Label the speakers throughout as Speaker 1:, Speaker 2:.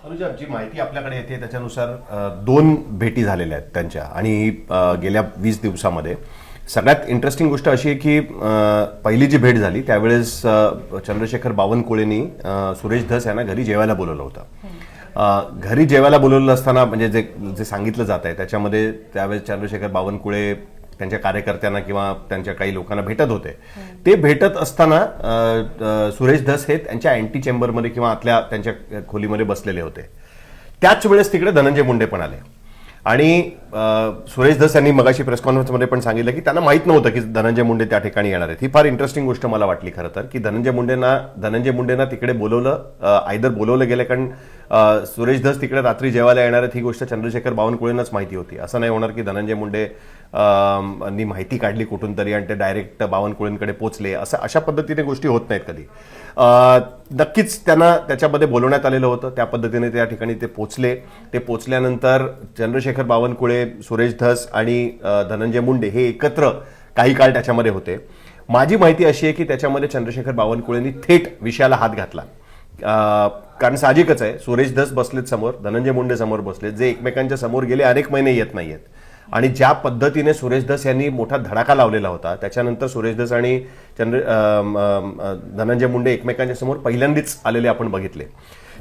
Speaker 1: अनुजा, जी माहिती आपल्याकडे येते त्याच्यानुसार दोन भेटी झालेल्या आहेत त्यांच्या आणि गेल्या 20 दिवसामध्ये सगळ्यात इंटरेस्टिंग गोष्ट अशी आहे की पहिली जी भेट झाली त्यावेळेस चंद्रशेखर बावनकुळेंनी सुरेश धस यांना घरी जेवायला बोलवलं होतं. घरी जेवायला बोलवलं असताना म्हणजे जे जे सांगितलं जात आहे त्याच्यामध्ये त्यावेळेस चंद्रशेखर बावनकुळे त्यांच्या कार्यकर्त्यांना किंवा त्यांच्या काही लोकांना भेटत होते. ते भेटत असताना सुरेश धस हे त्यांच्या अँटी चेंबरमध्ये किंवा आतल्या त्यांच्या खोलीमध्ये बसलेले होते. त्याच वेळेस तिकडे धनंजय मुंडे पण आले आणि सुरेश धस यांनी मगाशी प्रेस कॉन्फरन्समध्ये पण सांगितलं की त्यांना माहित नव्हतं की धनंजय मुंडे त्या ठिकाणी येणार आहेत. ही फार इंटरेस्टिंग गोष्ट मला वाटली खरं तर, की धनंजय मुंडेंना तिकडे बोलवलं, आयदर बोलवलं गेलं कारण सुरेश धस तिकडे रात्री जेवायला येणार आहेत ही गोष्ट चंद्रशेखर बावनकुळेंनाच माहिती होती. असं नाही होणार की धनंजय मुंडे नी माहिती काढली कुठून तरी आणि ते डायरेक्ट बावनकुळेंकडे पोचले, अशा पद्धतीने गोष्टी होत नाहीत कधी. नक्कीच त्यांना त्याच्यामध्ये बोलवण्यात आलेलं होतं, त्या पद्धतीने त्या ठिकाणी ते पोचले. ते पोचल्यानंतर चंद्रशेखर बावनकुळे, सुरेश धस आणि धनंजय मुंडे हे एकत्र काही काळ त्याच्यामध्ये होते. माझी माहिती अशी आहे की त्याच्यामध्ये चंद्रशेखर बावनकुळेंनी थेट विषयाला हात घातला. कारण साहजिकच आहे, सुरेश धस बसलेत समोर, धनंजय मुंडे समोर बसलेत, जे एकमेकांच्या समोर गेले अनेक महिने येत नाहीयेत. आणि ज्या पद्धतीने सुरेश धस यांनी मोठा धडाका लावलेला होता त्याच्यानंतर सुरेश धस आणि धनंजय मुंडे एकमेकांच्या समोर पहिल्यांदाच आलेले आपण बघितले.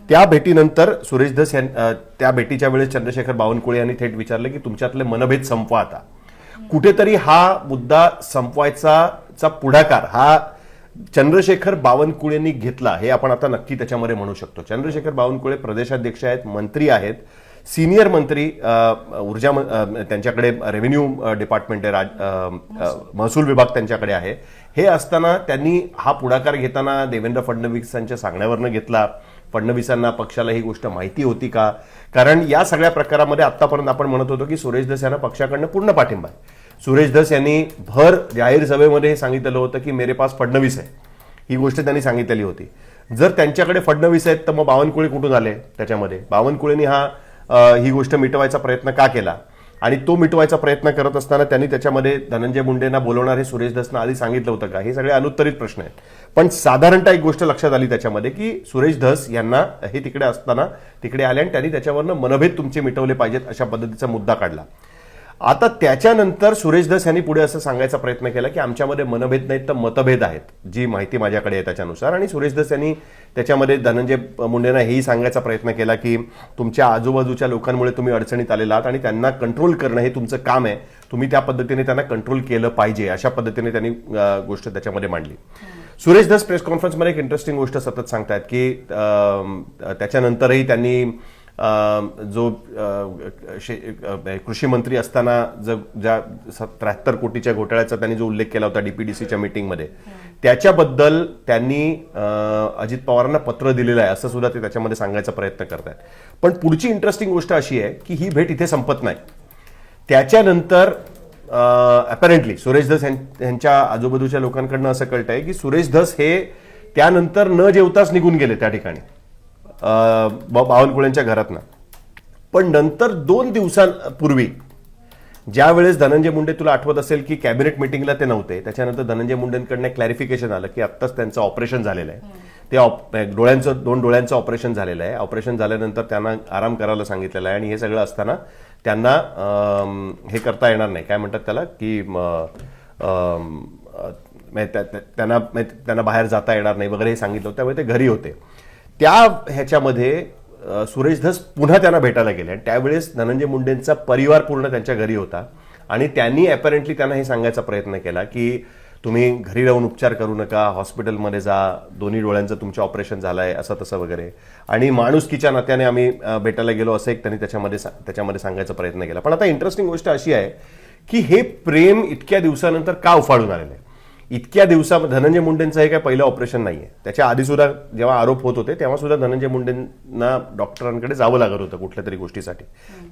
Speaker 1: त्या भेटीनंतर सुरेश धस त्या भेटीच्या वेळेस चंद्रशेखर बावनकुळे यांनी थेट विचारलं की तुमच्यातले मनभेद संपवा आता. कुठेतरी हा मुद्दा संपवायचा पुढाकार हा चंद्रशेखर बावनकुळेंनी घेतला हे आपण आता नक्की त्याच्यामध्ये म्हणू शकतो. चंद्रशेखर बावनकुळे प्रदेशाध्यक्ष आहेत, मंत्री आहेत, सिनियर मंत्री, ऊर्जा त्यांच्याकडे रेव्हेन्यू डिपार्टमेंट आहे, महसूल विभाग त्यांच्याकडे आहे. हे असताना त्यांनी हा पुढाकार घेताना देवेंद्र फडणवीसांच्या सांगण्यावरनं घेतला. फडणवीसांना पक्षाला ही गोष्ट माहिती होती का? कारण या सगळ्या प्रकारामध्ये आतापर्यंत आपण म्हणत होतो की सुरेश धस यांना पक्षाकडनं पूर्ण पाठिंबा आहे. सुरेश धस यांनी भर जाहीर सभेमध्ये हे सांगितलेलं होतं की मेरे पास फडणवीस आहे, ही गोष्ट त्यांनी सांगितलेली होती. जर त्यांच्याकडे फडणवीस आहेत तर मग बावनकुळे कुठून आले त्याच्यामध्ये? बावनकुळेंनी ही गोष्ट मिटवायचा प्रयत्न का केला? आणि तो मिटवायचा प्रयत्न करत असताना त्यांनी त्याच्यामध्ये धनंजय मुंडेंना बोलवणार हे सुरेश धसनं आधी सांगितलं होतं का? हे सगळे अनुत्तरित प्रश्न आहेत. पण साधारणतः एक गोष्ट लक्षात आली त्याच्यामध्ये की सुरेश धस यांना हे तिकडे असताना तिकडे आले आणि त्यांनी त्याच्यावरनं मनभेद तुमचे मिटवले पाहिजेत अशा पद्धतीचा मुद्दा काढला. आता त्याच्यानंतर सुरेश धस यांनी पुढे असं सांगायचा प्रयत्न केला की आमच्यामध्ये मनभेद नाहीत तर मतभेद आहेत, जी माहिती माझ्याकडे आहे त्याच्यानुसार. आणि सुरेश धस यांनी त्याच्यामध्ये धनंजय मुंडेंना हेही सांगायचा प्रयत्न केला की तुमच्या आजूबाजूच्या लोकांमुळे तुम्ही अडचणीत आलेला आहात आणि त्यांना कंट्रोल करणं हे तुमचं काम आहे, तुम्ही त्या पद्धतीने त्यांना कंट्रोल केलं पाहिजे, अशा पद्धतीने त्यांनी गोष्ट त्याच्यामध्ये मांडली. सुरेश धस प्रेस कॉन्फरन्समध्ये एक इंटरेस्टिंग गोष्ट सतत सांगतायत की त्याच्यानंतरही त्यांनी जो कृषी मंत्री असताना ज्या 73 कोटीच्या घोटाळ्याचा त्यांनी जो उल्लेख केला होता डीपीडीसीच्या मीटिंगमध्ये, त्याच्याबद्दल त्यांनी अजित पवारांना पत्र दिलेलं आहे असं सुद्धा ते त्याच्यामध्ये सांगायचा प्रयत्न करतात. पण पुढची इंटरेस्टिंग गोष्ट अशी आहे की ही भेट इथे संपत नाही. त्याच्यानंतर अपॅरेंटली सुरेश धस यांच्या आजूबाजूच्या लोकांकडनं असं कळतंय की सुरेश धस हे त्यानंतर न जेवताच निघून गेले त्या ठिकाणी बावनकुळेंच्या घरातनं. पण नंतर 2 दिवसांपूर्वी ज्या वेळेस धनंजय मुंडे, तुला आठवत असेल की कॅबिनेट मिटिंगला ते नव्हते, त्याच्यानंतर धनंजय मुंडेंकडनं क्लॅरिफिकेशन आलं की आत्ताच त्यांचं ऑपरेशन झालेलं आहे, ते 2 डोळ्यांचं ऑपरेशन झालेलं आहे. ऑपरेशन झाल्यानंतर त्यांना आराम करायला सांगितलेलं आहे आणि हे सगळं असताना त्यांना हे करता येणार नाही, काय म्हणतात त्याला, की त्यांना बाहेर जाता येणार नाही वगैरे हे सांगितलं होतं. त्यामुळे ते घरी होते. त्या ह्याच्यामध्ये सुरेश धस पुन्हा त्यांना भेटायला गेले आणि त्यावेळेस धनंजय मुंडेंचा परिवार पूर्ण त्यांच्या घरी होता आणि त्यांनी अपॅरेंटली त्यांना हे सांगायचा प्रयत्न केला की तुम्ही घरी राहून उपचार करू नका, हॉस्पिटलमध्ये जा, 2 डोळ्यांचं तुमचं ऑपरेशन झालंय असं तसं वगैरे. आणि माणुसकीच्या नात्याने आम्ही भेटायला गेलो असं एक त्यांनी त्याच्यामध्ये सांगायचा प्रयत्न केला. पण आता इंटरेस्टिंग गोष्ट अशी आहे की हे प्रेम इतक्या दिवसानंतर का उफाळून आलेलं आहे? इतक्या दिवसामध्ये धनंजय मुंडेंचं हे काय पहिलं ऑपरेशन नाहीये. त्याच्या आधी सुद्धा जेव्हा आरोप होत होते तेव्हा सुद्धा धनंजय मुंडेंना डॉक्टरांकडे जावं लागत होतं कुठल्या तरी गोष्टीसाठी.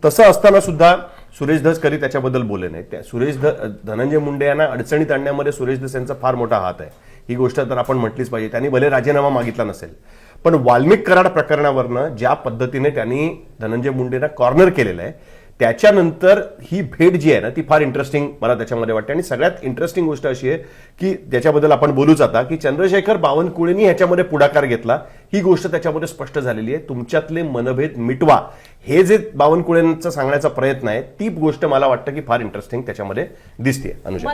Speaker 1: तसं असताना सुद्धा सुरेश धस कधी त्याच्याबद्दल बोलले नाही. धनंजय मुंडे यांना अडचणीत आणण्यामध्ये सुरेश धस यांचा फार मोठा हात आहे, ही गोष्ट तर आपण म्हटलीच पाहिजे. त्यांनी भले राजीनामा मागितला नसेल, पण वाल्मिक कराड प्रकरणावरनं ज्या पद्धतीने त्यांनी धनंजय मुंडेंना कॉर्नर केलेलं आहे त्याच्यानंतर ही भेट जी आहे ना ती फार इंटरेस्टिंग मला त्याच्यामध्ये वाटते. आणि सगळ्यात इंटरेस्टिंग गोष्ट अशी आहे की ज्याच्याबद्दल आपण बोलूच आता, की चंद्रशेखर बावनकुळेंनी ह्याच्यामध्ये पुढाकार घेतला, ही गोष्ट त्याच्यामध्ये स्पष्ट झालेली आहे. तुमच्यातले मनभेद मिटवा हे जे बावनकुळेंचं सांगण्याचा प्रयत्न आहे, ती गोष्ट मला वाटतं की फार इंटरेस्टिंग त्याच्यामध्ये दिसते. अनुजा,